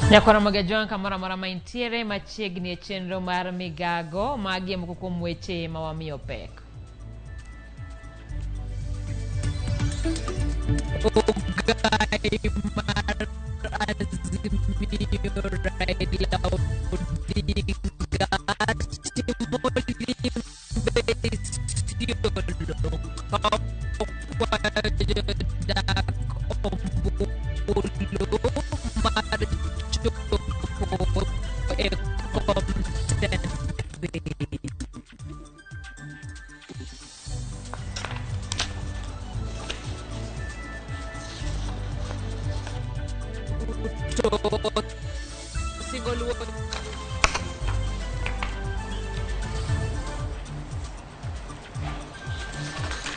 Ramogi Joan kamora mora maintiere machiegni e chenro mar migago magi moko kuom weche ma wamiyo pek. Ogai mar Azimio Raila Odinga timo limbe Isiolo kakwayo jodak ombulu mar chopo e content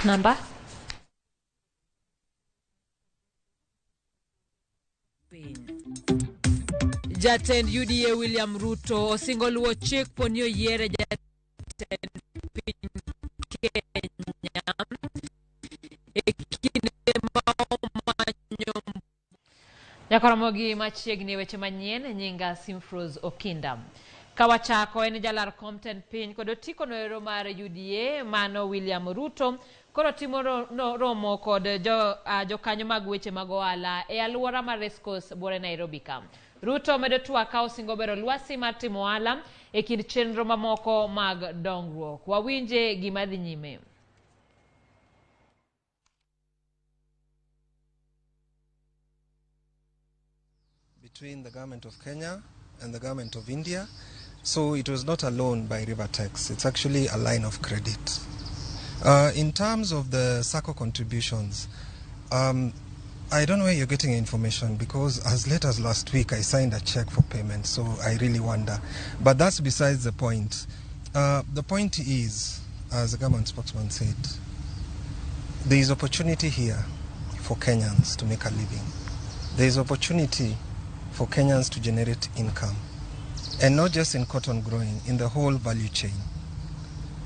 number Jatend UDA William Ruto osingo luwo chik poni oyiere jatend piny Kenya e kinde ma omanyo Ramogi machiegni weche manyien nyinga Simfros Okinda. Kawachako en jalar Compton piny kod otiko noero mar UDA mano William Ruto koro timo romo kod jokanyo mag weche mag ohala e aluora mar Race Course Buore Nairobi ka. Ruto medo twaka osingo bero lwasi mar timo ohala e kind chenro mamoko mag dongruok. Wawinje gima dhi nyime. Between the government of Kenya and the government of India. So it was not a loan by Rivertex. It's actually a line of credit. In terms of the SACCO contributions, I don't know where you're getting information because as late as last week I signed a check for payment, so I really wonder. But that's besides the point. The point is, as the government spokesman said, there is opportunity here for Kenyans to make a living. There is opportunity for Kenyans to generate income. And not just in cotton growing, in the whole value chain.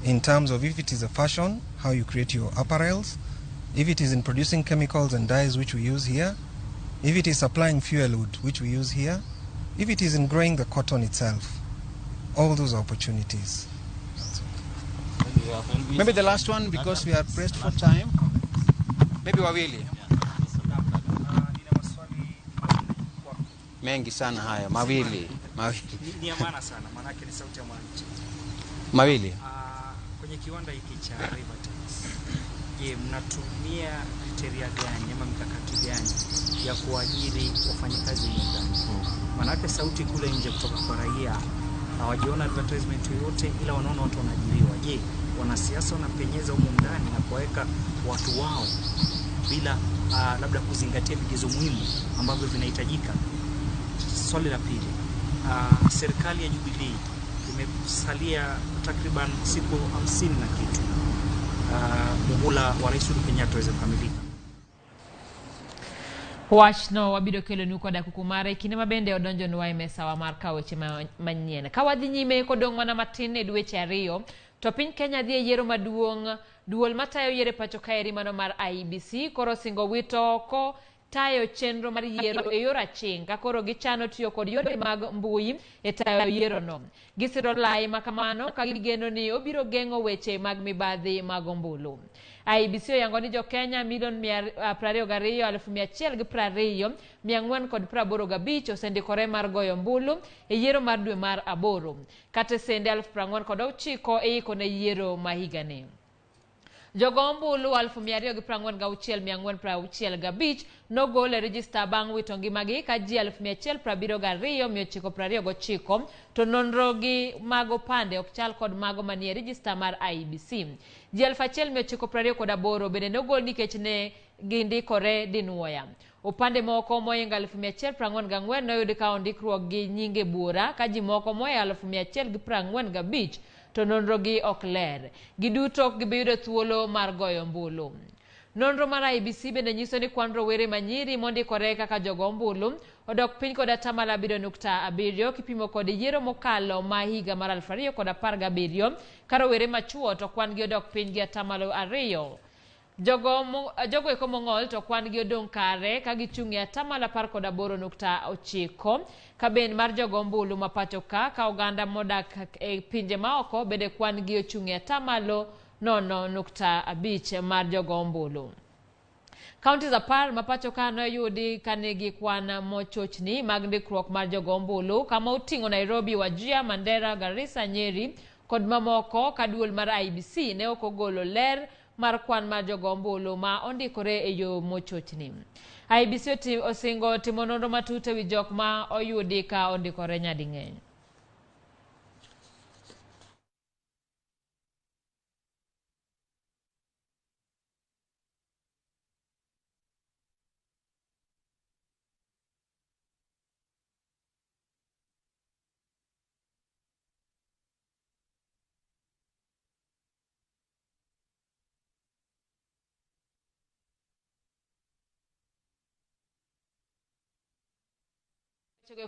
In terms of if it is a fashion, how you create your apparels, if it is in producing chemicals and dyes which we use here, if it is supplying fuel wood which we use here, if it is in growing the cotton itself, all those opportunities. Maybe the last one because we are pressed for time. Maybe wawili. Mengi sana haya, mawili. Ni ya maana sana, manake ni sauti ya mwananchi. Mawili. Kwenye kiwanda hiki cha Rivertex, je, mnatumia kriteria gani ama mikakati gani ya kuajiri wafanyakazi ndani? Manake sauti kule nje kutoka kwa raia hawajiona advertisement yoyote ila wanaona watu wanaajiriwa. Je, wanasiasa wanapenyeza huko ndani na kuweka watu wao bila labda kuzingatia vigezo muhimu ambavyo vinahitajika? Swali la pili, serikali ya Jubilee imesalia takriban siku 50 na kitu muhula wa Rais Uhuru Kenyatta uweze kukamilika. Wachno wabido kelo nuko da kukumare kine mabende odonjo nwa mesa wa marka weche manyien. Kawadhi nyime kodong mana matin e dweche ariyo to piny Kenya dhi e yiero maduong' duol matayo yiero pacho kaeri mano mar IEBC koro singo wito ko tayo chenro mar yiero e yor aching ka koro gichano tiyo kod yore mag mbui e tayo yiero no. Gisiro lai makamano ka gigeno ni obiro gengo weche mag mibadhi mag ombulu. IEBC oyango ni jo Kenya milion 22,420,485 osendikore mar goyo mbulu e yiero mar dwe mar aboro. Kate sende 49,000 eiko ne yiero mahigani. Jogombulu 246,465 nogol e register bang' wito ngimagi ka ji 172,929 to nonrogi mago pande ok chal kod mago manie register mar IEBC. Ji 1,928 bende nogol nikech ne gindikore dinuoya. Upande moko moinga 1,144 noyudi ka ondikruok gi nyinge bura ka ji moko moya 1,145 to nonrogi ok ler. Giduto gibiyudo thuolo mar goyo mbulu. Nonro mar IEBC bende nyiso ni kwan rowere manyiri mondikore kaka jogo ombulu odok piny kod 7.7 kipimo kod yiero mokalo ma higa mar 2017 ka rowere machuo to kwan gi odok piny gi 2. jogo eko mong'ol to kwan gi odong' kare ka gichung'e atamalo 18.9 ka ben mar jogo ombulu ma pacho ka oganda modak e pinje maoko bende kwan gi ochung'e atamalo 0.5 mar jogo ombulu. Counties 10 ma pacho ka noyudi kanigi kwan mochochni mag ndikruok mar jogo ombulu kama oting'o Nairobi, Wajir, Mandera, Garissa, Nyeri kod mamoko ka duol mar IEBC ne ok ogolo ler mar kwan mar jogo ombulu ma ondikore e yo mochochni. IEBC osingo timo nonro matut ewi jok ma oyudi ka ondikore nyading'eny.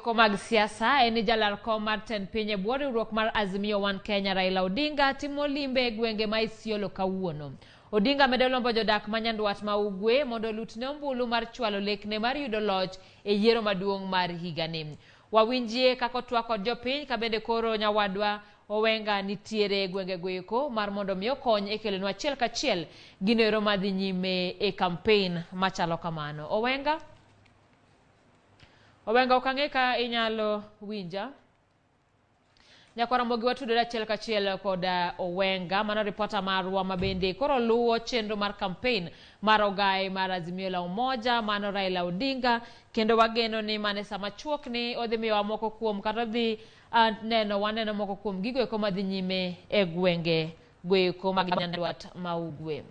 Ko mag siasa eni jalar kom mar ten pinye bwo riwruok mar Azimio One Kenya Raila Odinga timo limbe gwenge ma Isiolo kawuono. Odinga medo lombo jodak ma nyandwat ma ugwe mondo lutne ombulu mar chwalo lekne mar yudo loch e yiero maduong' mar higani. Wawinjie kako twak kod jopiny ka bende koro nyawadwa Owenga nitiere gwenge goeko mar mondo mi okony e kelonwa achiel kachiel ginoero madhi nyime e campaign machalo kamano. Owenga okang'e ka inyalo winja. Nyakwa Ramogi watudore achiel kachiel kod Owenga, mano ripota marwa mabende koro luwo chenro mar campaign mar ogai mar Azimio la Umoja mano Raila Odinga, kendo wageno ni mane sama chuok ni odhi miyowa moko kuom kata odhi waneno moko kuom gigo eko madhi nyime e gwenge goeko mag nyandwat ma ugwe.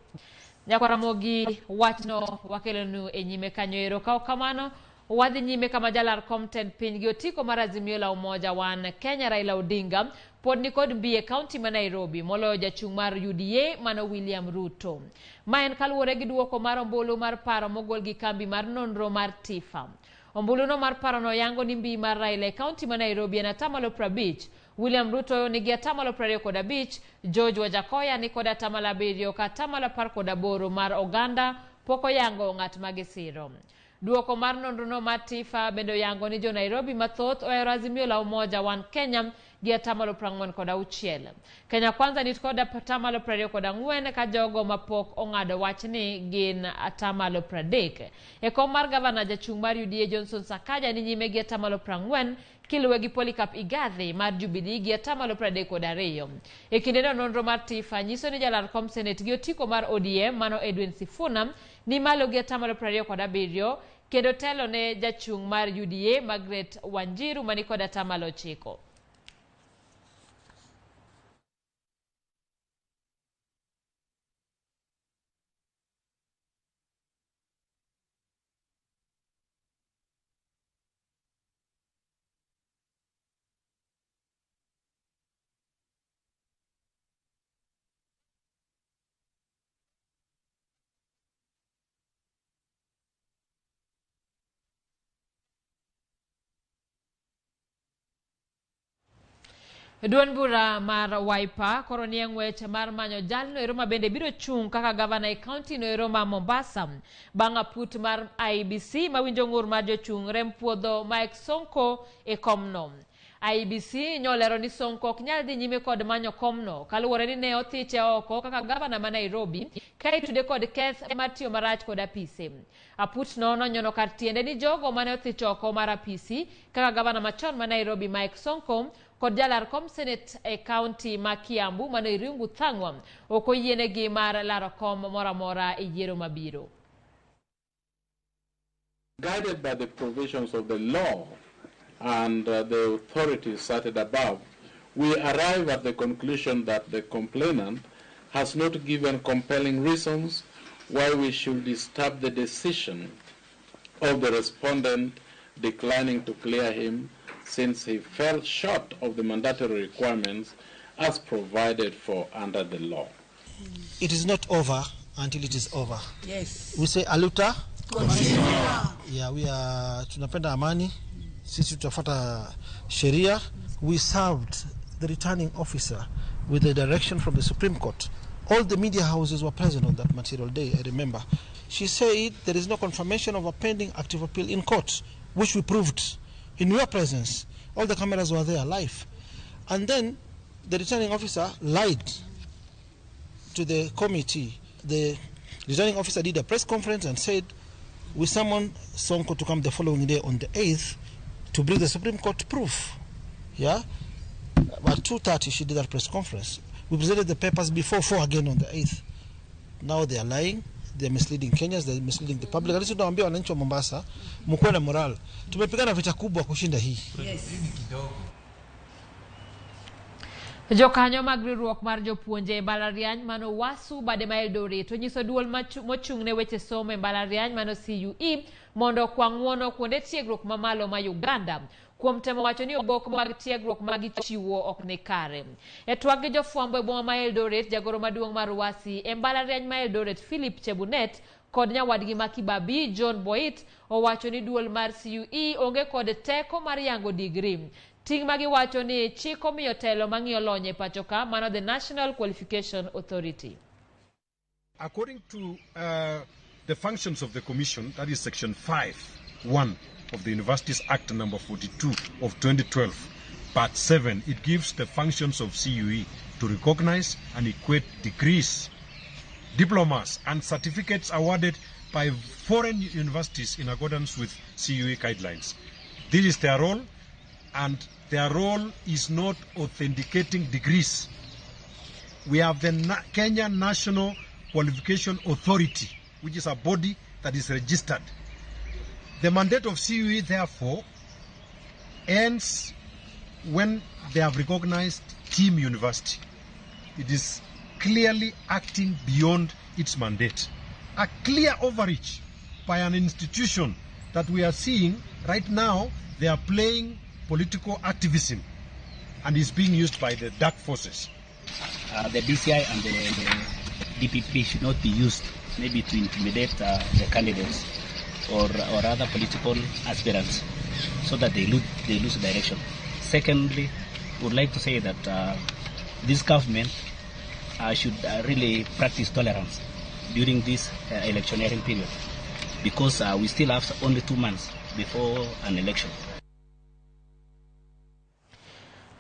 Nyakwa Ramogi wachno wakelonu e nyime kanyo ero ka kamano. Wadhi nyime kama jalar kom ten piny gi otiko mar Azimio la Umoja One Kenya Raila Odinga pod ni kod mbiye kaunti ma Nairobi moloyo jachung' mar UDA mano William Ruto. Ma en kaluwore gi duoko mar ombulu mar paro mogol gi kambi mar nonro mar Tifa. Ombulu no mar paro no yango ni mbi mar Raila kaunti ma Nairobi en atamalo 50, William Ruto nigi atamalo 25, George Wajakoya ni kod atamalo 7 ka atamalo 18 mar oganda poko yango ng'at magisiro. Duoko mar nonro no mar Tifa bendo yango ni jo Nairobi mathoth ohero Azimio la Umoja One Kenya gi atamalo 46. Kenya Kwanza ni kod atamalo 24 ka jogo mapok ong'ado wachni gin atamalo 30. E kom mar gavana jachung' mar UDA Johnson Sakaja ni nyime gi atamalo 40 kiluwe gi Polycarp Igathe mar Jubilee gi atamalo 32. E kinde no nonro mar Tifa nyiso ni jalar kom Senate gi otiko mar ODM mano Edwin Sifuna ni malo gi atamalo 27 kendo telo ne jachung' mar UDA Margaret Wanjiru mani kod atamalo 9. Duon bura mar Wiper koro ni ng'wech mar manyo jalno ero mabende biro chung' kaka gavana e kaunti no ero ma Mombasa bang' aput mar IEBC mawinjo ng'ur mar jochung' rem puodho Mike Sonko e komno. IEBC nyolero ni Sonko ok nyal dhi nyime kod manyo komno kaluwore ni ne othiche oko kaka gavana ma Nairobi ka itude kod keth mar tiyo marach kod apise. Aput no nonyono kar tiende ni jogo mane othiche oko mar apisi kaka gavana machon ma Nairobi Mike Sonko kod jalar kom Senate e kaunti ma Kiambu mano Irungu Thang'wa ok oyienegi mar laro kom moramora e yiero mabiro. Guided by the provisions of the law and the authorities cited above, we arrive at the conclusion that the complainant has not given compelling reasons why we should disturb the decision of the respondent declining to clear him, since he fell short of the mandatory requirements as provided for under the law. It is not over until it is over. Yes. We say aluta. Continue. Yeah, we are tunapenda amani. Sisi tutafuata sheria. We served the returning officer with the direction from the Supreme Court All the media houses were present on that material day, I remember. She said there is no confirmation of a pending active appeal in court, which we proved in your presence. All the cameras were there live. And then the returning officer lied to the committee. The returning officer did a press conference and said, we summoned Sonko to come the following day on the 8th to bring the Supreme Court proof. Yeah? At 2:30 she did that press conference. We presented the papers before 4 again on the 8th. Now they are lying. They are misleading Kenyans. They are misleading the public. Alisi tunawaambia wananchi wa Mombasa, mkuwe na moral. Tumepigana vita kubwa kushinda hii. Yes. Jokanyo mag riwruok mar jopuonje mbalariany mano wasu bade ma Eldoret to nyiso duol mochung'ne weche somo e mbalariany mano CUE mondo kwang'uono kuonde tiegruok mamalo ma Uganda kuom temo wacho ni obok mag tiegruok ma gichiwo ok ne kare. E twak gi jofwambo e boma ma Eldoret, jagoro maduong' mar wasi e mbalariany ma Eldoret Philip Chebunet kod nyawadgi ma Kibabii John Boit owacho ni duol mar CUE onge kod teko mar yango digri. Ting magi wacho ni chiko miyo telo mang'iyo lony e pacho ka mano the National Qualification Authority. According to the functions of the commission, that is section 5(1) of the Universities Act number 42 of 2012, part 7, it gives the functions of CUE to recognize and equate degrees, diplomas and certificates awarded by foreign universities in accordance with CUE guidelines. This is their role, and their role is not authenticating degrees. We have the Kenya National Qualification Authority, which is a body that is registered. The mandate of CUE, therefore, ends when they have recognized Team University. It is clearly acting beyond its mandate. A clear overreach by an institution that we are seeing right now. They are playing political activism and is being used by the dark forces. The DCI and the DPP should not be used maybe to intimidate the candidates or other political aspirants so that they lose direction. Secondly, we would like to say that this government should really practice tolerance during this electioneering period, because we still have only 2 months before an election.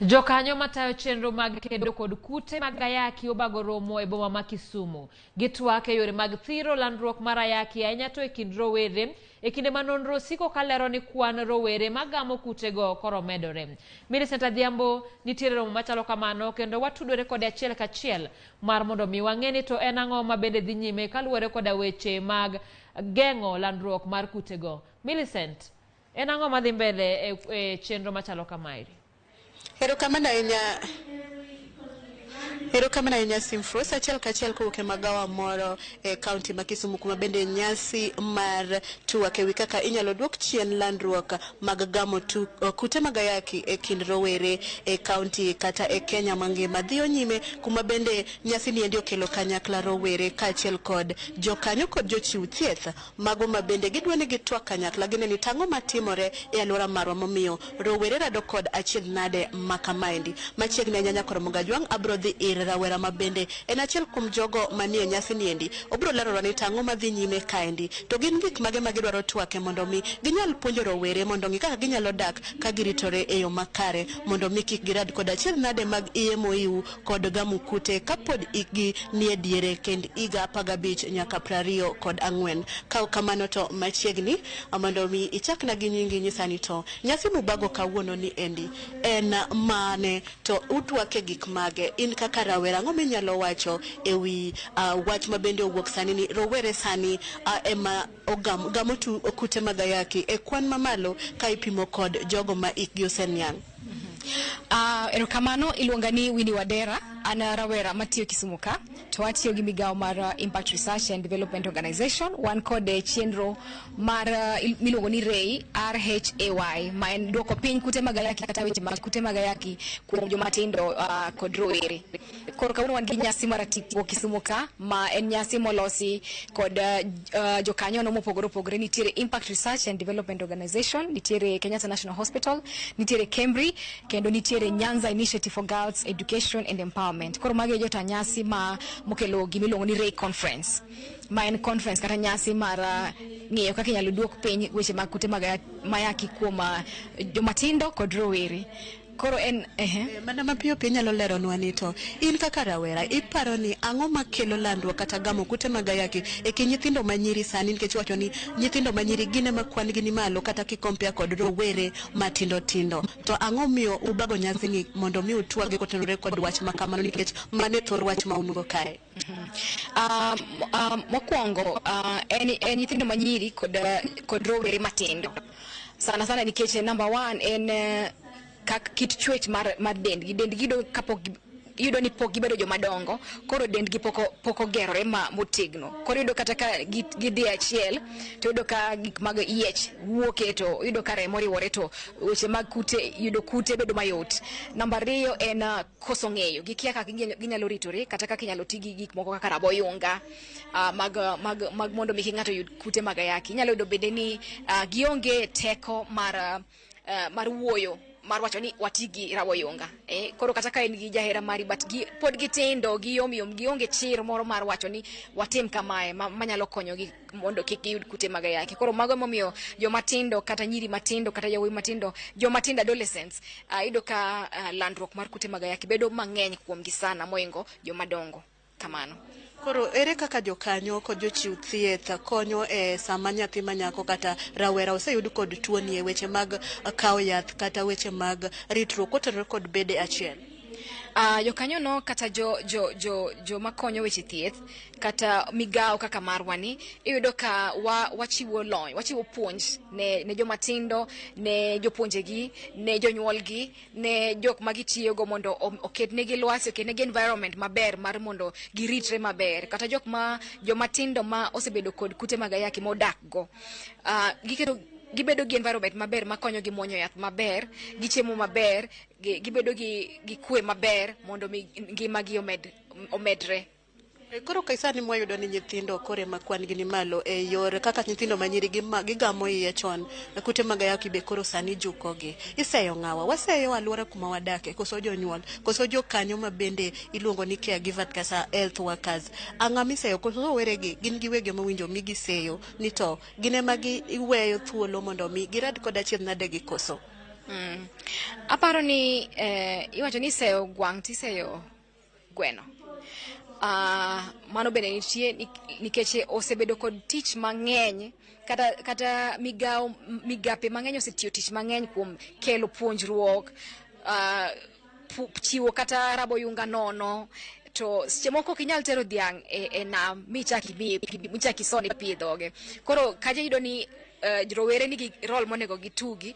Jokanyo matayo chenro mag kedo kod kute mag ayaki obago romo e boma ma Kisumu. Gitwak e yore mag thiro landruok mar ayaki ahinya to e kind rowere e kinde ma nonro siko kalero ni kwan rowere magamo kutego koro medore. Millicent Adhiambo nitiere romo machalo kamano kendo watudore kod achiel kachiel mar mondo mi wang'eni to en ang'o ma bende dhi nyime kaluwore kod weche mag geng'o landruok mar kutego. Millicent, en ang'o ma dhi mbele e chenro machalo kamairi? Erokamano ahinya Simfros, achiel kachiel kowuok e magawa moro e kaunti ma Kisumu kuma bende nyasi mar twak ewi kaka inyalo duok chien landruok mag gamo kute mag ayaki e kind rowere e kaunti kata e Kenya mangima dhiyo nyime, kuma bende nyasi ni endi okelo kanyakla rowere kaachiel kod jokanyo kod jochiw thieth mago ma bende gidwa ni gitwak kanyakla gine ni tang'o matimore e alwora marwa momiyo rowere rado kod achiedh nade makamaendi. Machiegni ahinya nyakoro Mogajwang' abro dhi ir rawera ma bende en achiel kuom jogo manie nyasi ni endi. Obro lerora ni tang'o madhi nyime kaendi to gin gik mage ma gidwaro twake mondo mi ginyal puonjo rowere mondo ng'i kaka ginyalo dak ka giritore e yo makare mondo mi kik girad kod achiedh nade mag EMOU kod gamo kute kapod ikgi nie diere kend higa 15 nyaka 24. Ka kamano to machiegni mondo mi ichakna gi nyingi nyisani to nyasi mubago kawuono ni endi en mane to utwake gik mage in kaka rawera ang'o minyalo wacho ewi wach ma bende owuok sani ni rowere sani ema gamo kute mag ayaki e kwan mamalo ka ipimo kod jogo ma ikgi oseniang'. Erokamano, iluonga ni Winnie Wadera, ana rawera matiyo Kisumu ka to atiyo gi migawo mar Impact Research and Development Organization wan kod chenro mar miluongo ni RHAY ma en duoko piny kute mag ayaki kata weche mag kute mag ayaki kuom joma tindo kod rowere. Koro kawuono wan gi nyasi mar tipo Kisumu ka ma en nyasi molosi kod jokanyo no mopogore opogore. Nitiere Impact Research and Development Organization, nitiere Kenyatta National Hospital, nitiere Kemri, kendo nitiere Nyanza Initiative for Girls Education and Empowerment. Koro magi jota nyasi ma mokelo gimiluongo ni Ray Conference. Ma en conference kata nyasi mar ng'eyo kaka inyalo duok piny weche mag kute mag ayaki kuom jomatindo kod rowere. Koro en mana mapiyo piyo nyalo lero nwa ni to in kaka rawera iparo ni ang'o makelo landruok kata gamo kute mag ayaki e kind nyithindo manyiri sani, nikech wacho ni nyithindo manyiri gine ma kwan gi ni malo kata kikompea kod rowere matindo tindo, to ang'o miyo ubago nyasi ni mondo mi utwage kotenore kod wach makamano, nikech mane thor wach ma ungo kae? Mokwongo en nyithindo manyiri kod rowere matindo sana nikech number one en kit chwech mar dendgi yudo kapok yudo ni pok gibedo jomadongo, koro dendgi pok ogerore motegno. Koro yudo kata ka gidhi achiel to yudo ka gik mag yiech wuoke, to yudo ka remo riwore, to weche mag yudo kute bedo mayot. Namba 2 en koso ng'eyo, gikia kaka ginyalo ritore kata kaka inyalo ti gi gik moko kaka raboyunga mag mondo mi ng'ato yud kute mag ayaki. Inyalo yudo bende ni gionge teko mar wuoyo, mar wacho ni watigi rawoyunga. Koro kata ka en gi jahera mari but pod gitindo, giyomyom, gionge chir moro mar wacho ni watim kamae manyalo konyogi mondo kik giyud kute mag ayaki. Koro mago emomiyo jomatindo kata nyiri matindo kata yawuoyi matindo, jomatindo adolescents, yudo ka landruok mar kute mag ayaki bedo mang'eny kuomgi sana moingo jomadongo. Kamano. Koro ere kaka jokanyo kod jochiw thieth konyo sama nyathi manyako kata rawera oseyud kod tuo ni e weche mag kawo yath kata weche mag ritruok kotenore kod bede achiel? Jokanyo no kata jo makonyo weche thieth kata migao kaka marwani, iyudo ka wachiwo lony, wachiwo puonj ne jomatindo, ne jopuonjegi, ne jonyuolgi, ne jok magitiyogo mondo oketnegi lwasi, oketnegi environment maber mar mondo giritre maber. Kata jomatindo ma osebedo kod kute mag ayaki modak go, gibedo gi environment maber makonyo gi muonyo yath maber, gichiemo maber, gibedo gi kwe maber mondo ngimagi omedre. Koro kaisani mwayudo ni nyithindo kore makwan gi ni malo e yor kaka nyithindo manyiri gigamo iye chon, kute mag ayaki be koro sani jukogi. Iseyo ng'awa? Waseyo alwora kuma wadake, koso jonyuol, koso jokanyo ma bende iluongo ni caregiver kasa health workers? Ang'ama iseyo koso weregi gin giwegi mawinjo migi seyo ni to gine magi iweyo thuolo mondo mi girad kod achiedh nade gi koso? Aparo ni iwacho ni iseyo gwang' tiseyo gweno. Mano bende nitie nikech osebedo kod tich mang'eny, kata migape mang'eny osetiyo tich mang'eny kuom kelo puonjruok, chiwo kata raboyunga nono. To seche moko ok inyal tero dhiang' e nam michaki sone pi dhoge. Koro kaja yudo ni rowere nigi rol monego gitugi,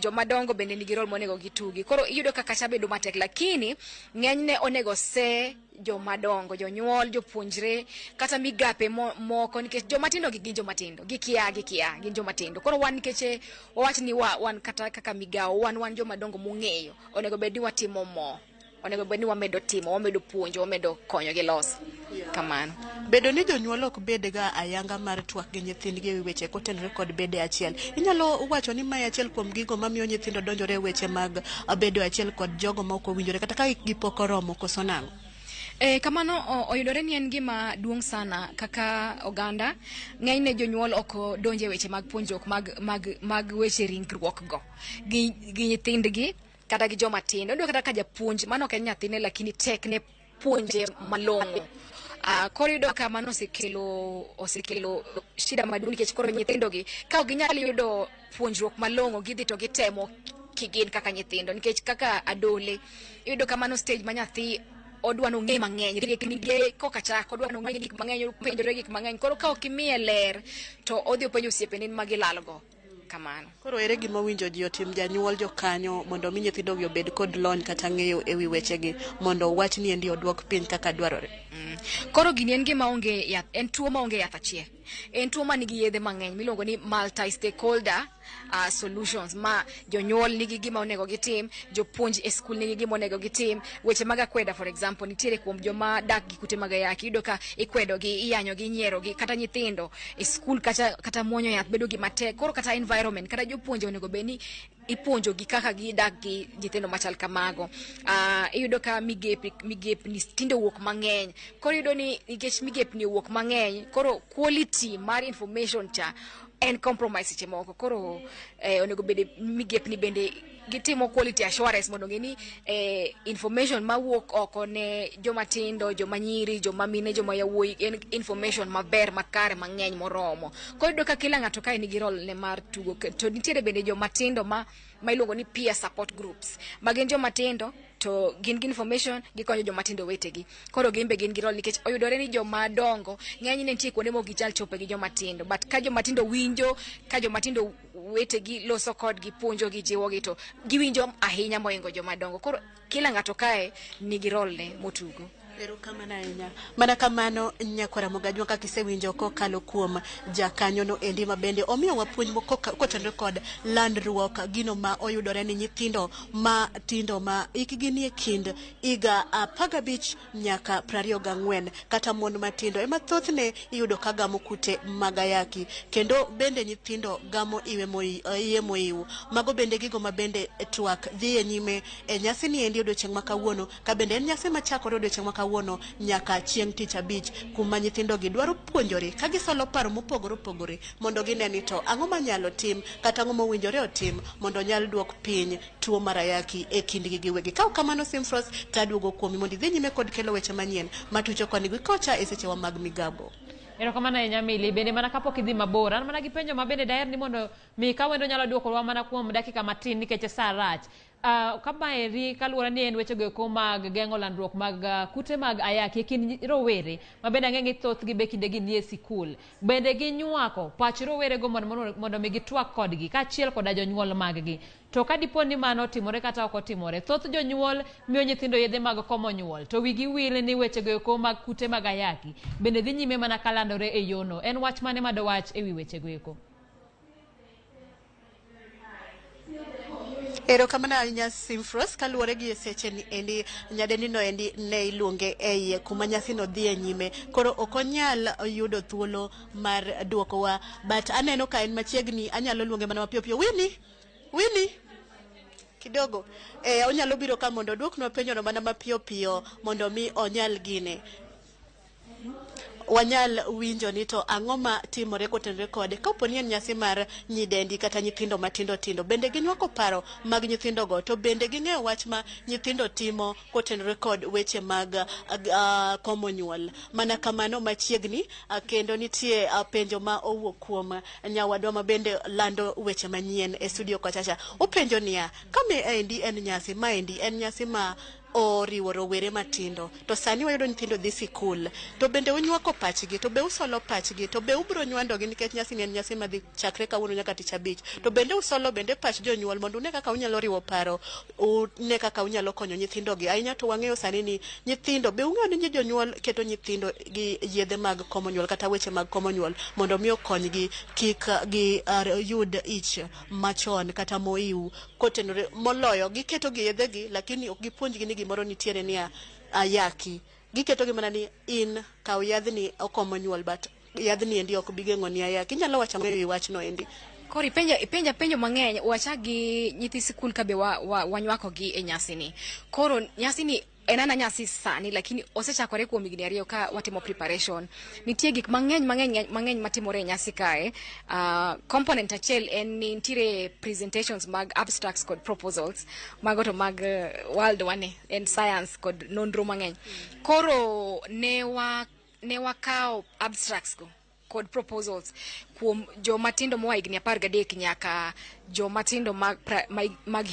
jomadongo bende nigi rol monego gitugi. Koro iyudo ka kacha bedo matek, lakini ng'enyne onego se jomadongo, jonyuol, jopuonjre, kata migape moko, nikech jomatindo gin jomatindo, gikia gin jomatindo. Koro wan nikech wawach ni wan kata kaka migao, wan jomadongo mong'eyo, onego bed ni watimo mo, onego bed ni wamedo timo, wamedo puonjo, wamedo konyo gi los. Kamano. Bedo ni jonyuol ok bed ga ayanga mar twak gi nyithindgi e weche kotenore kod bede achiel, inyalo wacho ni mae achiel kuom gigo mamiyo nyithindo donjore e weche mag bedo achiel kod jogo ma ok owinjore kata ka gipok oromo koso nang'o? Kamano oyudore ni en gima duong' sana kaka oganda. Ng'enyne jonyuol ok donje weche mag puonjruok mag weche ringruok go gi nyithindgi kata gi jomatindo. Ndio kata ka japuonj mano ok en nyathine lakini tekne puonje malong'o. Koro yudo ka mano osekelo shida maduong' nikech koro nyithindogi ka ok ginyal yudo puonjruok malong'o, gidhi to gitemo kigin kaka nyithindo, nikech kaka adole yudo ka mano stage ma nyathi odwa no ng'e mang'eny, rieknige koka chako odwa no ng'e gik mang'eny, penjore gik mang'eny. Koro ka ok imiye ler to odhi openjo osiepene ma gilalgo. Kamano. Koro ere gima winjo ji otim, janyuol, jokanyo, mondo mi nyithindogi obed kod lony kata ng'eyo e wi wechegi mondo wach ni endi odwok piny kaka dwarore? Koro gini en gima onge yath, en tuo ma onge yath achiel. En tuo ma nigi yedhe mang'eny miluongo ni multi-stakeholder solutions, ma jonyuol nigi gima onego gitim, jopuonj e skul nigi gima onego gitim. Weche mag akweda for example, nitiere kuom joma dak gi kute mag ayaki, iyudo ka ikwedogi, iyanyogi, nyierogi, kata nyithindo e skul kata muonyo yath bedo gima tek. Koro kata environment, kata jopuonje onego bed ni ipuonjo gi kaka gidak gi nyithindo machal kamago. Iyudo ka migepni tinde wuok mang'eny, koro iyudo ni nikech migepni wuok mang'eny, koro quality mar information cha en compromise seche moko. Koro onego bede migepni bende gitimo quality assurance mondo ngeni information mawuok oko ne jomatindo, jomanyiri, jomamine, jomayawuoyi en information maber, makare, mang'eny moromo. Koro iyudo ka kila ng'ato kae nigi role ne mar tugo. To nitiere bende jomatindo ma iluongo ni peer support groups, ma gin jomatindo to gin gi information, gikonyo jomatindo wetegi. Koro gimbe gin gi role, nikech oyudore ni jomadongo ng'enyne nitie kuonde mok gichal chope gi jomatindo, but ka jomatindo winjo, ka jomatindo wetegi loso kodgi, puonjo gi, jiwo gi, to giwinjo ahinya moingo jomadongo. Koro kila ng'ato kae nigi role ne motugo. Erokamano ahinya. Mana kamano Nyakwara Mogajwa, kaka isewinjo kokalo kuom jakanyono endi ma bende omiyo wapuonj kotenore kod landruok gino ma oyudore ni nyithindo matindo ma ikgi nie kind higa 15 nyaka 24, kata mon matindo ema thothne iyudo ka gamo kute mag ayaki, kendo bende nyithindo gamo iye moiw. Mago bende gigo ma bende twak dhi e nyime e nyasi ni endi odiochieng' ma kawuono, ka bende en nyasi machakore odiochieng' ma kawuono nyaka chieng' tich abich, kuma nyithindo gi dwaro puonjore ka gisolo paro mopogore opogore mondo gine ni to ang'o manyalo tim kata ang'o mowinjore otim mondo nyal duok piny tuo mar ayaki e kindgi giwegi. Ka kamano Simfros taduogo kuomi mondo idhi nyime kod kelo weche manyien matucho koni gi kocha e sechewa mag migago. Erokamano ahinya Mili, bende mana kapok idhi mabor, an mana gi penjo ma bende daher ni mondo mi ka wendo nyalo duokowa mana kuom dakika matin nikech sa rach. Kama eri kaluwore ni en weche go mag geng'o landruok mag kute mag ayaki e kind rowere ma bende ang'e thothgi be kinde gi nie sikul, bende ginywako pach rowere go mondo mi gitwak kodgi kaachiel koda jonyuol mag-gi. To ka dipo ni mano otimore kata ok otimore, thoth jonyuol miyo nyithindo yedhe mag komo nyuol, to wigi wil ni weche go mag kute mag ayaki bende dhi nyime mana kalandore e yono. En wach mane madowach e wi weche go eko? Erokamano ahinya Simfros, kaluwore gi seche ni endi nyadendino endi ne iluonge e iye kuma nyasino dhi e nyime, koro ok onyal yudo thuolo mar duokowa, but aneno ka en machiegni, anyalo luonge mana mapiyo piyo. Winnie kidogo onyalo biro ka mondo duoknwa penjono mana mapiyo piyo mondo mi onyal gine wanyal winjo ni to ang'o ma timore kotenore kode kapo ni en nyasi mar nyidendi kata nyithindo matindo tindo, bende ginywako paro mag nyithindo go, to bende ging'eyo wach ma nyithindo timo kotenore kod weche mag komo nyuol. Mana kamano machiegni kendo nitie penjo ma owuok kuom nyawadwa ma bende lando weche manyien e studio kochacha. Openjo niya, kama endi en nyasi ma endi en nyasi ma oriwo rowere matindo, to sani wayudo nyithindo dhi sikul, to bende unywako pachgi, to be usolo pachgi, to be ubro nywandogi nikech nyasi ni en nyasi madhi chakre kawuono nyaka tich abich, to bende usolo bende pach jonyuol mondo une kaka unyalo riwo paro, une kaka unyalo konyo nyithindo gi. Ahinya to wang'eyo sani ni nyithindo, be ung'eyo ni jonyuol keto nyithindo gi yedhe mag komo nyuol kata weche mag komo nyuol mondo mi okonygi kik gi yud ich machon kata moiw, kotenore moloyo giketo gi yedhe gi lakini ok gipuonjgi ni gimoro nitiere ni ayaki. Giketo gi mana ni in kaw yadhni okomo nyuol, but yadhni endi ok bigeng'o ni ayaki. Inyalo wacho e wachno endi? Koro ipenja penjo mang'eny, wachagi nyithi sikul ka be wanywako gi e nyasi ni. Koro nyasi ni en ana nyasi sani, lakini osechakore kuom higni 2 ka watimo preparation. Nitie gik mang'eny matimore e nyasi kae. Component achiel en ni nitiere presentations mag abstracts kod proposals, mago to mag world wane en science kod nonro mang'eny. Koro ne wakao abstracts go kod proposals kuom jomatindo moa higni 13 nyaka jomatindo mag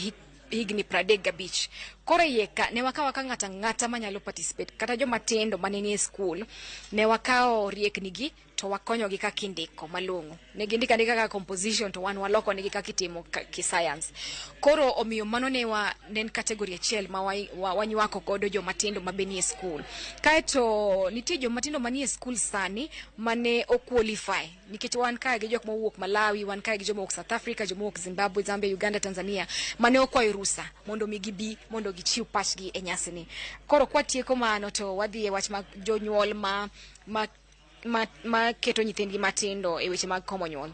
higni 35. Koro yeka ne wakawa ka ng'ata manyalo participate, kata jomatindo manenie school ne wakao rieknigi to wakonyogi ka kindiko malong'o. Ne gindika ka composition to wan waloko negi kaka itimo ki science. Koro omiyo mano ne en category achiel ma wanywako godo jomatindo mabenie school. Kaeto nitie jomatindo manie school sani mane o qualify, nikech wan kae gi jok mowuok Malawi, wan kae gi jok mowuok South Africa, jok mowuok Zimbabwe, Zambia, Uganda, Tanzania, mane okwayo rusa mondo mi gibi mondo gichiw pachgi e nyasi ni. Koro kwatieko mano to wadhi e wach mag jonyuol ma keto nyithindgi matindo e weche mag komo nyuol.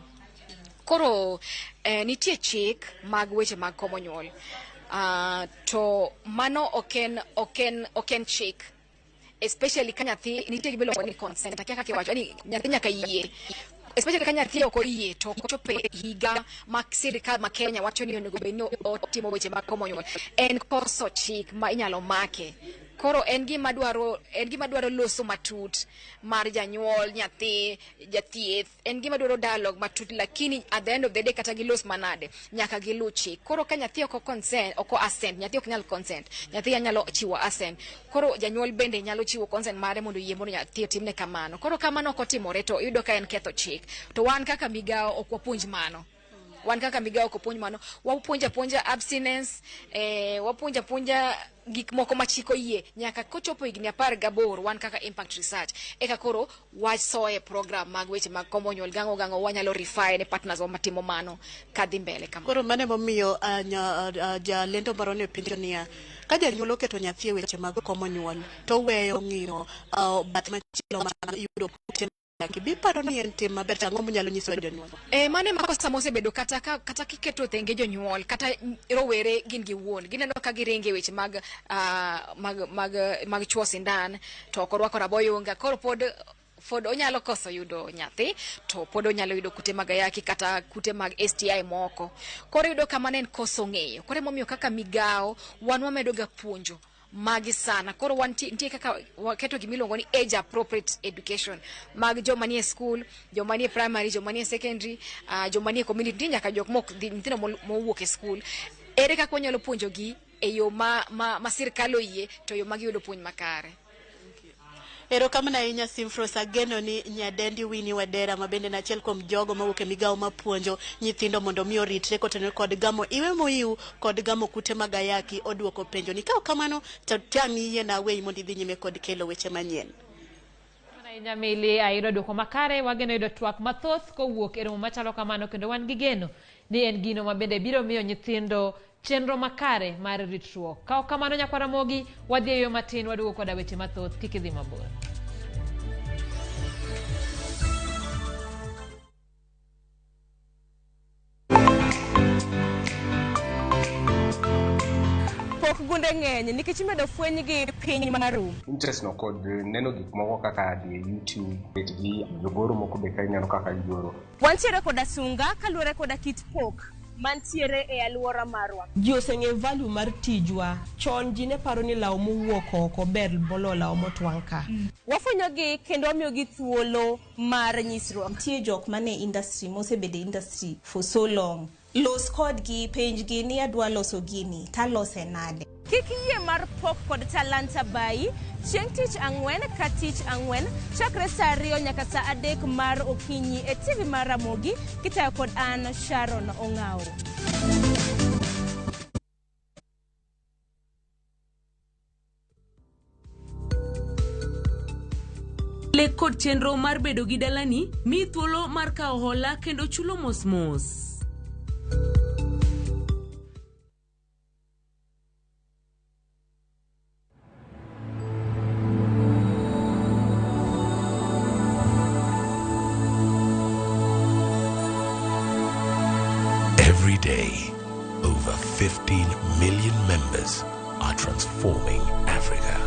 Koro nitie chik mag weche mag komo nyuol. To mano oken chik. Especially ka nyathi nitie gibelo ni consent kaka kiwacho ni nyathi nyaka yie, especially ka nyathi ok oyie to kochope higa ma sirikal ma Kenya wacho ni onego bed ni otimo weche mag komo nyuol, en koso chik ma inyalo make. Koro en gima dwaro loso matut mar janyuol, nyathi, jathieth, en gima dwaro dialogue matut, lakini at the end of the day kata gilos manade nyaka gilu chik. Koro ka nyathi ok assent, nyathi ok nyal consent, nyathi nyalo chiwo assent. Koro janyuol bende nyalo chiwo consent mare mondo yie mondo nyathi otimne kamano. Koro kamano ok otimore to iyudo ka en ketho chik. To wan kaka migao ok wapuonj mano. Wan kaka migao ok wapuonj mano. Wapuonja abstinence, wapuonja gik moko ma chik oyie nyaka kochopo higni 18 wan kaka impact research eka koro wasoe program mag weche mag komo nyuol gango wanyalo refer ne partners matimo mano kadhi mbele kama. Koro mane momiyo jalendo marone penjo niya ka janyuol oketo nyathi e weche mag komo nyuol to weyo ng'iyo bath machielo ma yudo Kibiparo ni en tim maber ang'o munyalo nyiso jonyuol? Mane makosa mosebedo kata kiketo thenge jonyuol kata rowere gin giwuon gineno ka giringe weche mag chuo sindan to korwako raboyunga koro pod onyalo koso yudo nyathi to pod onyalo yudo kute mag ayaki kata kute mag STI moko. Koro yudo kama en koso ng'eyo. Koro momiyo kaka migao wan wamedo ga puonjo magi sana. Koro wantie kaka waketo gimiluongo ni age appropriate education mag joma nie school, joma nie primary, joma nie secondary, joma nie community nyaka jok mok nyithindo mowuok e school. Ere kaka wanyalo puonjogi e yo ma sirkal oyie to yo magiyudo puonj makare. Erokamano ahinya Simfros, ageno ni nyadendi Winnie Wadera mabende nachiel kuom jogo mawuok e migao mapuonjo nyithindo mondo mi oritre kotenore kod gamo iwe moiw kod gamo kute mag ayaki oduoko penjo ni kao kamano to tami yie na weyi mondo idhi nyime kod kelo weche manyien. Nyamili ayudo duoko makare wageno yudo twak mathoth kowuok e romo machalo kamano kendo wan gi geno ni en gino mabende biro miyo nyithindo chenro makare mar ritruok. Kao kamano nyakwara Ramogi wadhi e yo matin waduogo koda weche mathoth kik idhi mabor. Pok gunde ng'eny nikech medo fweny gi piny maru. Interest no kod neno gik moko kaka di YouTube bet gi jogoro moko be ka ineno kaka igoro. Wantiere koda sunga kaluwore koda kit pok mantiere e aluora marwa. Ji oseng'e value mar tijwa. Chon ji ne paro ni law mowuok oko ber bolo law motwang' ka. Wafwenyogi kendo wamiyogi thuolo mar nyisruok. Nitie jok mane industry mosebedo industry for so long. Los kodgi penjgi ni adwa loso gini talose nade. Kik yie mar pok kod talanta bayi chieng' tich ang'wen ka tich ang'wen chakre saa 2 nyaka saa 3 mar okinyi e TV mar Ramogi kitayo kod an Sharon Ong'ao. Lek kod chenro mar bedo gi dalani mi thuolo mar kawo hola kendo chulo mos. Every day, over 15 million members are transforming Africa.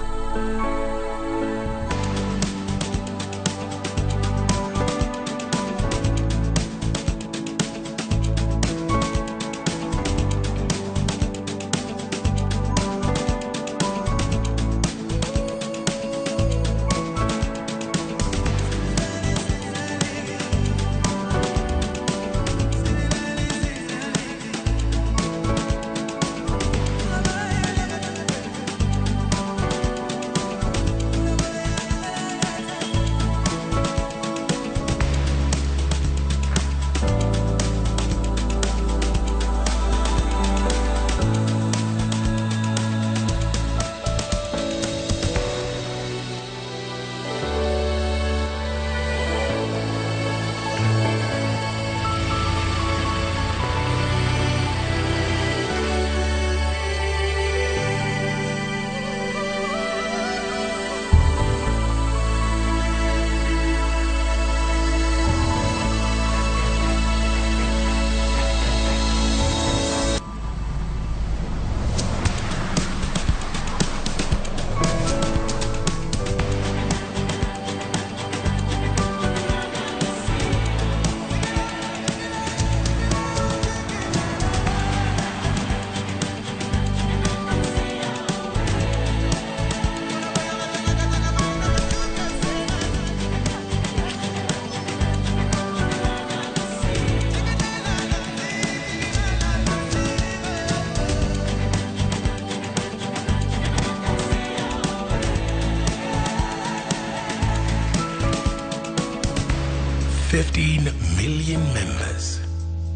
15 million members,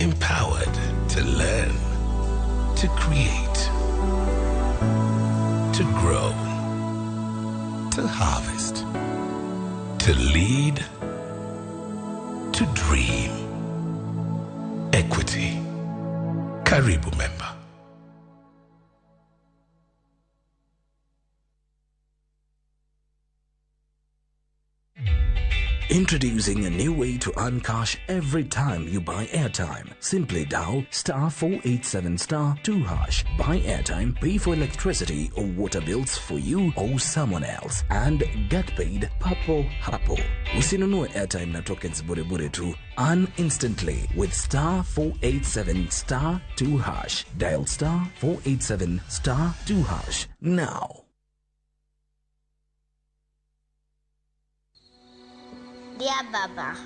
empowered to learn, to create, to grow, to harvest, to lead, to dream. Equity. Karibu member. Introducing a new way to earn cash every time you buy airtime. Simply dial *487*2#. Buy airtime, pay for electricity or water bills for you or someone else, and get paid papo hapo. Usinunue airtime na tokens bure tu. Earn instantly with *487*2#. Dial *487*2# now. Dear Baba,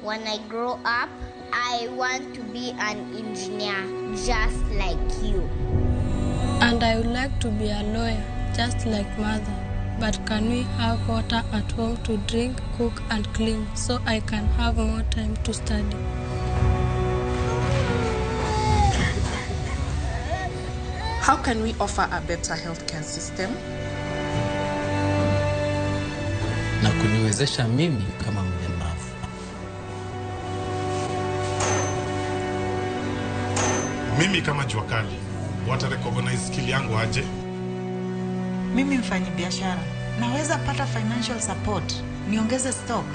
when I grow up, I want to be an engineer just like you. And I would like to be a lawyer just like mother. But can we have water at home to drink, cook and clean so I can have more time to study? How can we offer a better healthcare system? Na kuniwezesha mimi kama mlemavu. Mimi kama jua kali, watarecognize skill yangu aje? Mimi mfanyi biashara, naweza pata financial support, niongeze stock.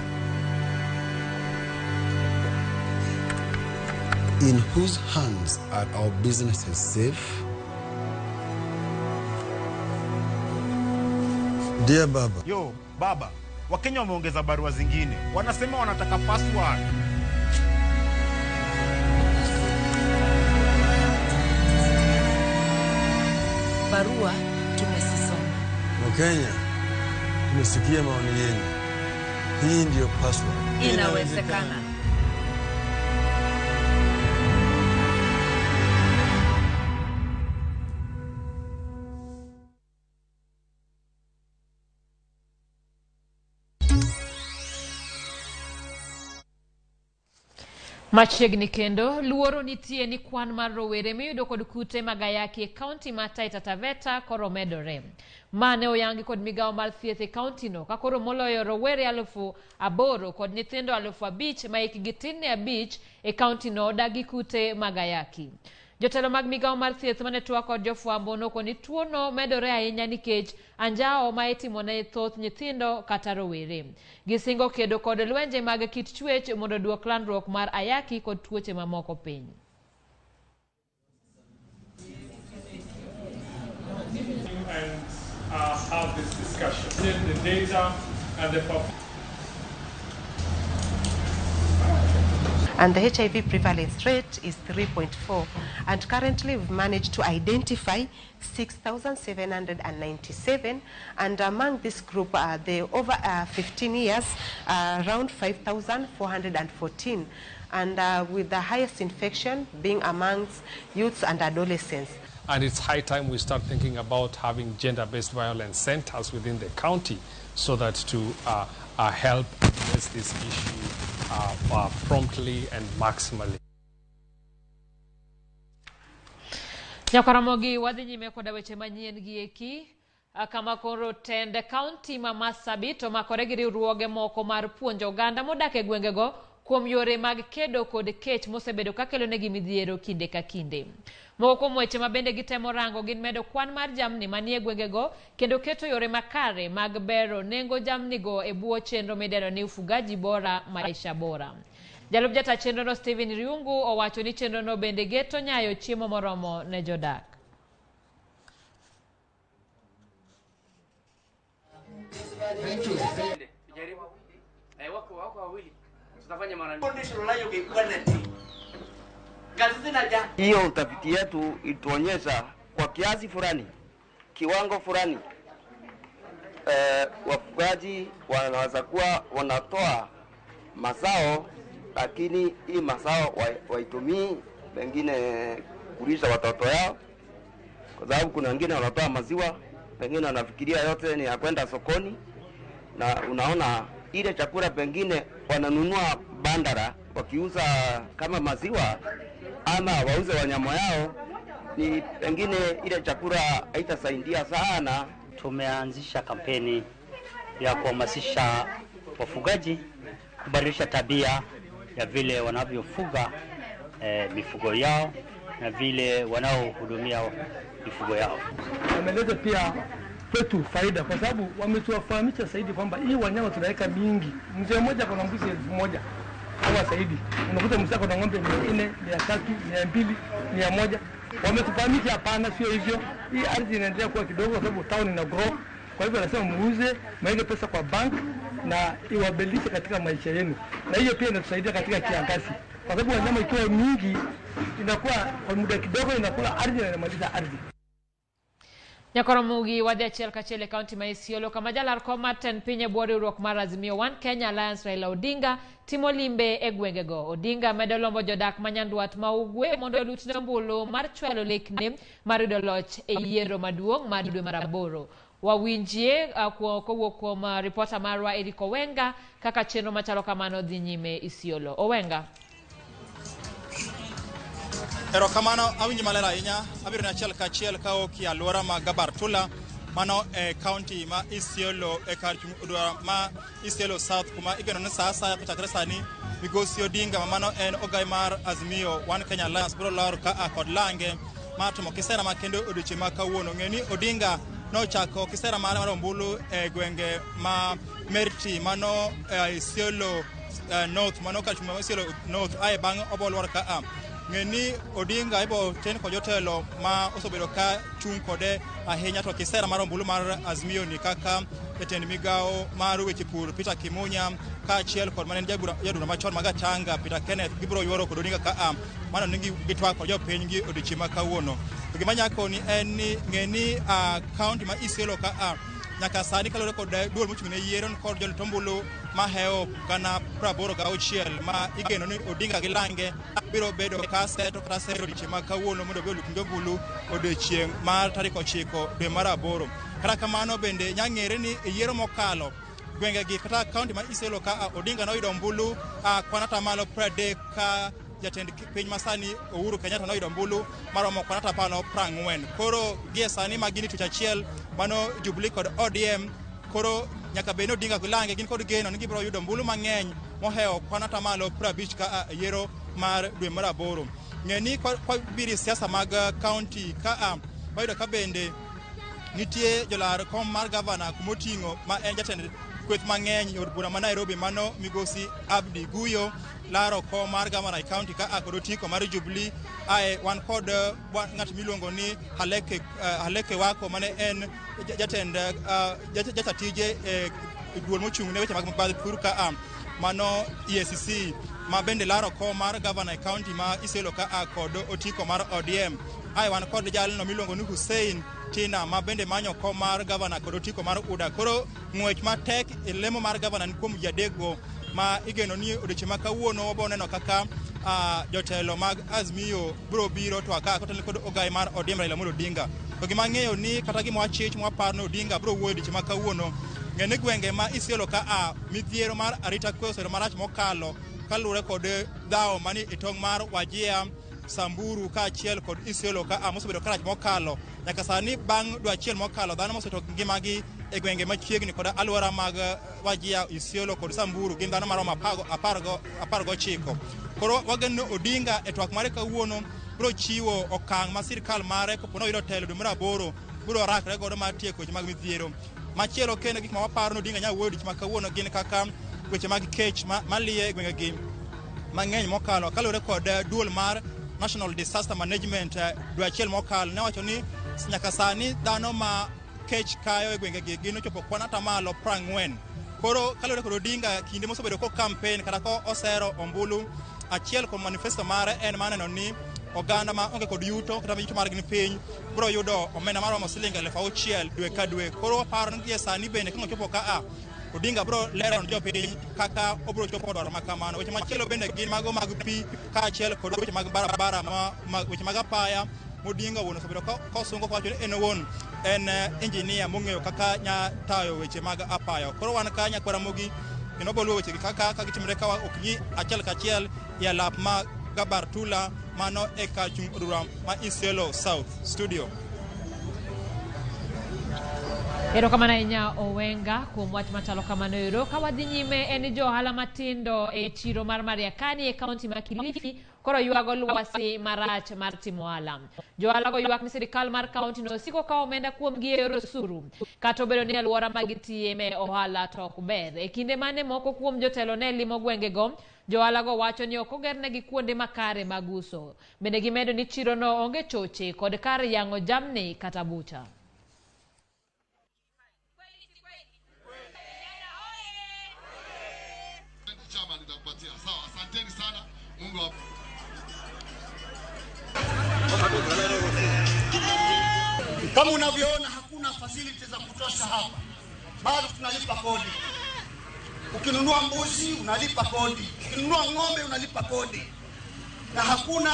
In whose hands are our businesses safe? Dear Baba. Yo, Baba. Wakenya wameongeza barua zingine. Wanasema wanataka password. Barua tumesisoma. Wakenya, tumesikia maoni yenu. Hii ndio password. Inawezekana. Machiegni kendo luoro nitie ni kwan mar rowere miyudo kod kute magayaki e kaunti ma Taita Taveta koro medore. Mane oyangi kod migawo mar thieth e kaunti no ka koro moloyo rowere 8,000 kod nyithindo 5,000 ma hikgi tin ne 5 e kaunti no odagi kute magayaki. Jotelo mag migawo mar thieth mane twak kod jofwambo nokoni tuo no medore ahinya nikech anjao ma itimo ne thoth nyithindo kata rowere. Gisingo kedo kod lwenje mag kit chwech mondo duok landruok mar ayaki kod tuoche mamoko piny. Have this discussion. The data and the and the HIV prevalence rate is 3.4, and currently we've managed to identify 6,797, and among this group the over 15 years around 5,414, and with the highest infection being amongst youths and adolescents. And it's high time we start thinking about having gender-based violence centers within the county so that to help address this issue promptly and maximally. Ramogi wadhi nyime koda weche manyien gi eki kama koro tend county ma Marsabit omakore gi riwruoge moko mar puonjo oganda modak e gwengego kuom yore mag kedo kod kech mosebedo ka kelo negi midhiero kinde ka kinde. Moko kuom weche ma bende gitemo rango gin medo kwan mar jamni manie gwengego kendo keto yore makare mag bero nengo jamnigo e bwo chenro midendo ni ufugaji bora maisha bora. Jalup jata chenro no Steven Riungu owacho ni chenro no bende geto nyayo chiemo moromo ne jodak. Hiyo utafiti yetu ituonyesha kwa kiasi fulani, kiwango fulani, wafugaji wanaweza kuwa wanatoa mazao, lakini hii mazao waitumii pengine kulisha watoto yao, kwa sababu kuna wengine wanatoa maziwa, pengine wanafikiria yote ni ya kwenda sokoni, na unaona ile chakula pengine wananunua bandara wakiuza kama maziwa ama wauze wanyama yao, ni pengine ile chakula haitasaidia sana. Tumeanzisha kampeni ya kuhamasisha wafugaji kubadilisha tabia ya vile wanavyofuga mifugo yao na vile wanaohudumia mifugo yao. Wameleta pia kwetu faida kwa sababu wametuwafahamisha zaidi kwamba hii wanyama tunaweka mingi. Mzee mmoja kuna mbuzi 1000 au zaidi. Unakuta mzee kuna ng'ombe 400, 300, 200, 100. Wametufahamisha hapana, sio hivyo. Hii ardhi inaendelea kuwa kidogo kwa sababu town ina grow. Kwa hivyo nasema muuze, mweke pesa kwa bank na iwabadilishe katika maisha yenu. Na hiyo pia inatusaidia katika kiangazi. Kwa sababu wanyama ikiwa mingi inakuwa kwa muda kidogo inakula ardhi na inamaliza ardhi. Nyakoromugi wadhi achiel kachele county ma Isiolo kama jalar komaten pinye bori ruok mar Azimio One Kenya Alliance Raila Odinga timo limbe e gwengego. Odinga medo lombo jodak manyandwat ma ugwe mondo lutne ombulu mar chwelo lekne mar yudo loch e yiero maduong' mar dwe mar 8. Wawinjie kowuok kuom reporter marwa Eric Owenga kaka chenro machalo kamano dhi nyime Isiolo. Owenga. Erokamano awinji maler ahinya. Abiro ne achiel kachiel ka oki alwora ma Gabartula mano e county ma Isiolo e kar ma Isiolo South kuma igeno ni saa asaya kochakre sani migosi Odinga ma mano en ogai mar Azimio One Kenya Alliance biro lor ka kod lange mar timo kisera makendo odiochieng' ma kawuono. Ng'eni Odinga nochako kisera mare mar ombulu e gwenge ma Merti mano Isiolo North mano kar ma Isiolo North ae bang' obolwar ka ng'eni Odinga ibo ten ko jotelo ma osebedo ka chung kode ahinya to kisera mar ombulu mar Azimio ni kaka jatend migao mar weche pur Peter Kimunya ka achiel kod manen jadura machon mag Tanga Peter Kenneth gibiro yuoro kod Odinga ka mano nigi gitwak kod jopiny gi odiochieng' ma kawuono. To gima nyako ni en ni ng'eni county ma Isiolo ka nyaka sani kalore kod duol mochung'ne yiero kod jolut ombulu maheo gana 86 ma igeno ni Odinga gi lange biro bedo ka seto kata sero odiochieng' ma kawuono mondo obed lutne ombulu odiochieng' mar tarik 9 dwe mar 8. Kata kamano bende nyang'ere ni e yiero mokalo gwengegi kata kaunti ma Isiolo ka Odinga noyudo ombulu kwanata malo 30 ka jatend piny masani Uhuru Kenyatta noyudo ombulu maromo kwanata 40. Koro gie sani magini tuch achiel mano Jubilee kod ODM koro nyaka bed ni Odinga gilange gin kod geno ni gibiro yudo ombulu mang'eny moheo kwanata malo 50 ka yiero mar dwe mar 8. Ng'eni kwa biri siasa mag county ka wayudo ka bende nitie jolar kom mar governor kumoting'o ma en jatend kweth mang'eny od bura ma Nairobi mano migosi Abdi Guyo laro kom mar governor county ka kod otiko mar Jubilee ae wan kod ng'at miluongo ni Haleke Wako mane en jatend jatatije duol mochung'ne weche mag mibadhi pur ka mano EACC ma bende laro kom mar governor county ma Isiolo ka kod otiko mar ODM. Ae wan kod jalno miluongo ni Hussein Tina ma bende manyo kom mar governor kod otiko mar UDA. Koro ng'wech matek e lemo mar governor ni kuom jadego ma igeno ni odiochieng' ma kawuono wabo neno kaka jotelo mag Azimio biro biro to aka kotel kod ogai mar ODM Raila Odinga. To gima ng'eyo ni kata gima wachich mwapar no Odinga biro wuoyo odiochieng' ma kawuono ng'ene gwenge ma Isiolo ka midhiero mar arita kwe osero marach mokalo kalure kod dhao mani e tong' mar Wajia Samburu ka achiel kod Isiolo ka mosebedo karach mokalo nyaka sani bang' dwe achiel mokalo dhano moseto ngimagi e gwenge machiegni kod alwora mag Wajia Isiolo kod Samburu gin dhano maromo 19. Koro wageno Odinga e twak mare kawuono biro chiwo okang' ma sirkal mare kopono yudo telo dwe mar 8 biro rakre godo mar tieko weche mag midhiero. Machielo kendo gik ma waparo ni Odinga nyalo wuoyo odiochieng' ma kawuono gin kaka weche mag kech maliye e gwengegi mang'eny mokalo kalure kod duol mar National Disaster Management dwe achiel mokalo ne wacho ni nyaka sani dhano ma kech kayo e gwengegi gin ochopo kwanata malo 40. Koro kalure kod Odinga kinde mosebedo ko campaign kata ko osero ombulu achiel kuom manifesto mare en maneno ni oganda ma onge kod yuto kata yuto margi ni piny biro yudo omenda maromo siling 6,000 dwe ka dwe. Koro waparo ni gie sani bende kochopo ka Odinga bro lero ne jopiny kaka obro chopo dwaro makamano. Weche machielo bende gin mago mag pi ka achiel kod weche mag barabara weche mag apaya Odinga wuon osebedo kosungo kwacho ni en wuon en engineer mong'eyo kaka nya tayo weche mag apaya. Koro wan ka nyakwara Ramogi kendo boluo weche kaka gitimre ka oknyi achiel kachiel ya lap ma Gabar Tula mano e kar chung' Odura ma Isiolo South studio. Erokamano ahinya Owenga kuom wach machalo kamano ero. Ka wadhi nyime en johala matindo e chiro mar Mariakani e kaunti ma Kilifi koro yuago lwasi marach mar timo ohala. Johala go yuak ni sirikal mar kaunti no siko ka omenda kuom gi e osuru. Kata obedo ni alwora ma gitiye me ohala to ok ber. E kinde mane moko kuom jotelo ne limo gwenge go, johala go wacho ni ok ogernegi kuonde makare mag uso. Bende gimedo ni chiro no onge choche kod kar yang'o jamni kata bucha. Asanteni sana. Mungu kama unavyoona hakuna facilities za kutosha hapa. Bado tunalipa kodi. Ukinunua mbuzi unalipa kodi. Ukinunua ng'ombe unalipa kodi. Na hakuna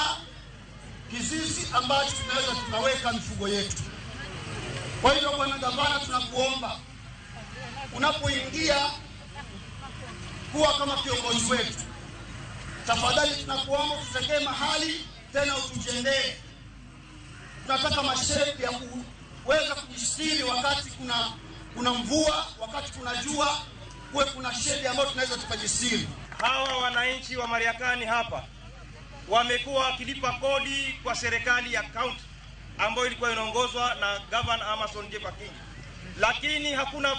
kizizi ambacho tunaweza tunaweka mifugo yetu. Kwa hiyo bwana gavana, tunakuomba unapoingia kuwa kama kiongozi wetu, tafadhali tunakuomba tutekee mahali tena utujengee. Tunataka masharti ya kuweza kujistiri wakati kuna mvua, wakati kuna jua, kuwe kuna shedi ambayo tunaweza tukajistiri. Hawa wananchi wa Mariakani hapa wamekuwa wakilipa kodi kwa serikali ya county ambayo ilikuwa inaongozwa na Governor Amason Jeffa King, lakini hakuna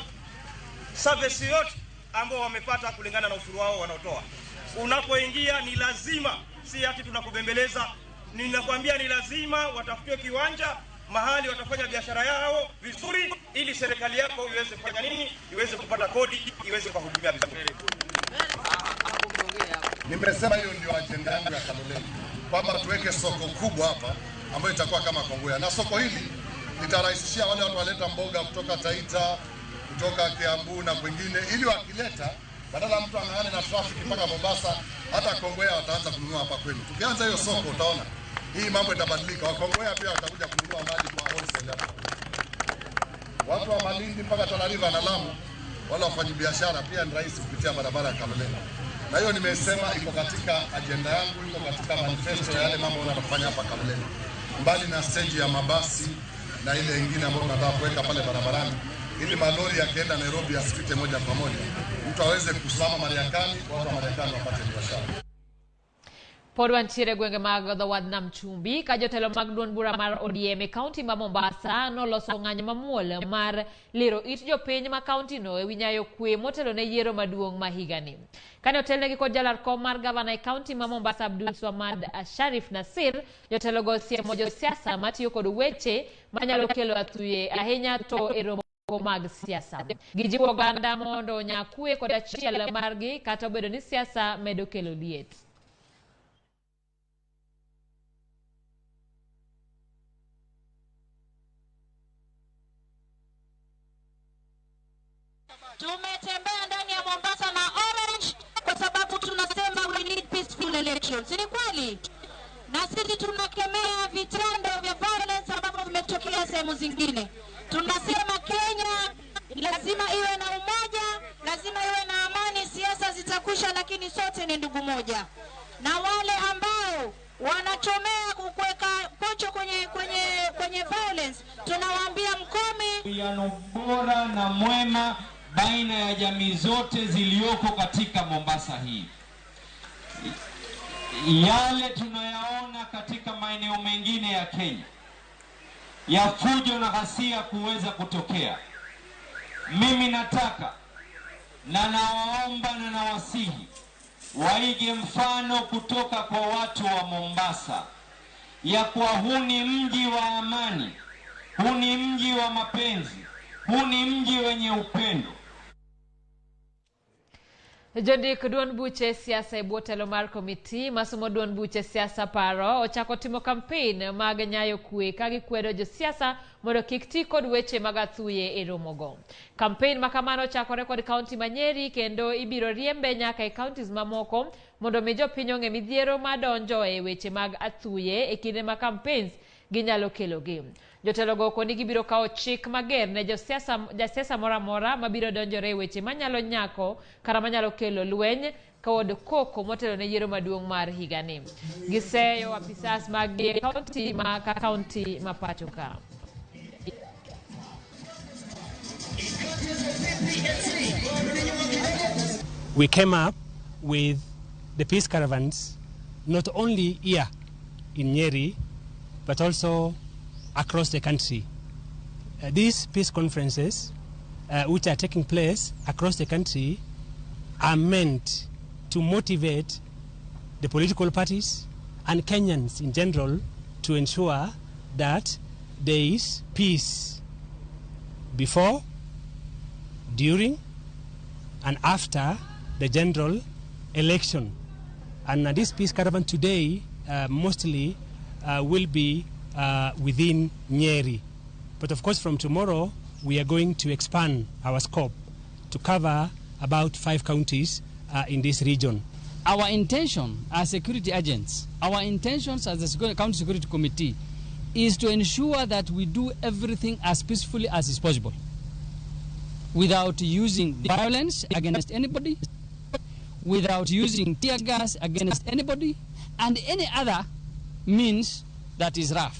service yote ambao wamepata kulingana na ushuru wao wanaotoa. Unapoingia ni lazima, si ati tunakubembeleza, ninakwambia ni lazima watafutiwe kiwanja mahali watafanya biashara yao vizuri, ili serikali yako iweze kufanya nini, iweze kupata kodi, iweze kuhudumia vizuri. Nimesema hiyo ndio ajenda yangu ya Kaloleni, kwamba tuweke soko kubwa hapa ambayo itakuwa kama Kongowea, na soko hili litarahisishia wale watu waleta mboga kutoka Taita, kutoka Kiambu na kwingine, ili wakileta badala mtu ang'ang'ane na traffic mpaka Mombasa, hata Kongowea wataanza kununua hapa kwenu. Tukianza hiyo soko utaona hii mambo itabadilika. Wakongowea pia watakuja kununua maji kwa wholesale hapa. Watu wa Malindi mpaka Tana River na Lamu, wala wafanyabiashara pia ni rahisi kupitia barabara ya Kaloleni. Na hiyo nimesema iko katika ajenda yangu, iko katika manifesto ya yale mambo wanayofanya hapa Kaloleni. Mbali na stage ya mabasi na ile nyingine ambayo tunataka kuweka pale barabarani, ili malori yakienda Nairobi yasipite moja kwa moja, mtu aweze kusimama Mariakani, watu wa Mariakani wapate biashara. Pod wantiere gwenge mag dho wadh nam chumbi ka jotelo mag duond bura mar ODM e kaunti ma Mombasa noloso ng'anyo mamuol mar lero it jopiny ma kaunti no e winyayo kwe motelo ne yiero maduong' ma higani. Kane otelnegi kod jalar kom mar gavana e kaunti ma Mombasa Abdul Swamad Sharif Nasir, jotelo go siemo josiasa matiyo kod weche manyalo kelo athuye ahinya to e romo mag siasa. Gijiwo oganda mondo nyakwe kod achiel margi kata obedo ni siasa medo kelo liet. Tumetembea ndani ya Mombasa na Orange kwa sababu tunasema we need peaceful elections. Ni kweli? Na sisi tunakemea vitendo vya violence ambavyo vimetokea sehemu zingine. Tunasema Kenya lazima iwe na umoja, lazima iwe na amani, siasa zitakwisha lakini sote ni ndugu moja. Na wale ambao wanachomea kuweka pocho kwenye violence, tunawaambia mkome. Uwiano bora na mwema baina ya jamii zote zilioko katika Mombasa hii. Yale tunayaona katika maeneo mengine ya Kenya ya fujo na ghasia kuweza kutokea, mimi nataka na nawaomba na nawasihi waige mfano kutoka kwa watu wa Mombasa, ya kuwa huu ni mji wa amani, huu ni mji wa mapenzi, huu ni mji wenye upendo. Jondik duond buche siasa e bwo telo mar komiti masomo duond buche siasa paro ochako timo kampen mag nyayo kwe ka gikwedo josiasa mondo kik ti kod weche mag athuye e romogo. Kampen ma kamano ochakore kod kaunti ma Nyeri kendo ibiro riembe nyaka e kauntis mamoko mondo mi jopiny ong'e midhiero madonjo e weche mag athuye e kinde ma campaigns ginyalo kelogi. Jotelogo koni gibiro kao chik mager ne jasiasa mora mabiro donjore weche manyalo nyako kara manyalo kelo lweny kod koko motelo ne yiero maduong' mar higani. Giseyo apisas mag county ma pacho ka. We came up with the peace caravans not only here in Nyeri but also across the country. These peace conferences which are taking place across the country are meant to motivate the political parties and Kenyans in general to ensure that there is peace before, during, and after the general election. And this peace caravan today mostly will be within Nyeri. But of course from tomorrow we are going to expand our scope to cover about 5 counties in this region. Our intention as security agents, our intentions as the County Security Committee is to ensure that we do everything as peacefully as is possible without using violence against anybody, without using tear gas against anybody, and any other means that is rough.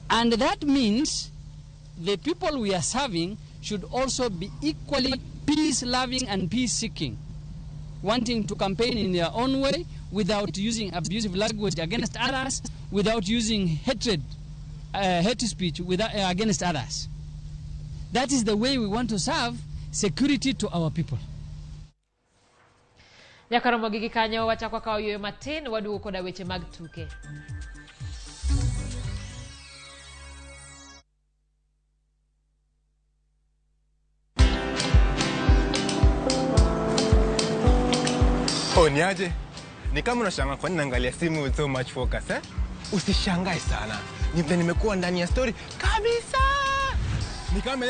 And that means the people we are serving should also be equally peace-loving and peace-seeking, wanting to campaign in their own way without using abusive language against others, without using hate speech against others. That is the way we want to serve security to our people. Ramogi gi kanyo wachako kao yoyo matin waduoko koda weche mag tuke. Niaje? Ni kama unashangaa kwa nini naangalia simu with so much focus, eh? Usishangae sana. Nimekuwa ndani ya story kabisa. Ni kama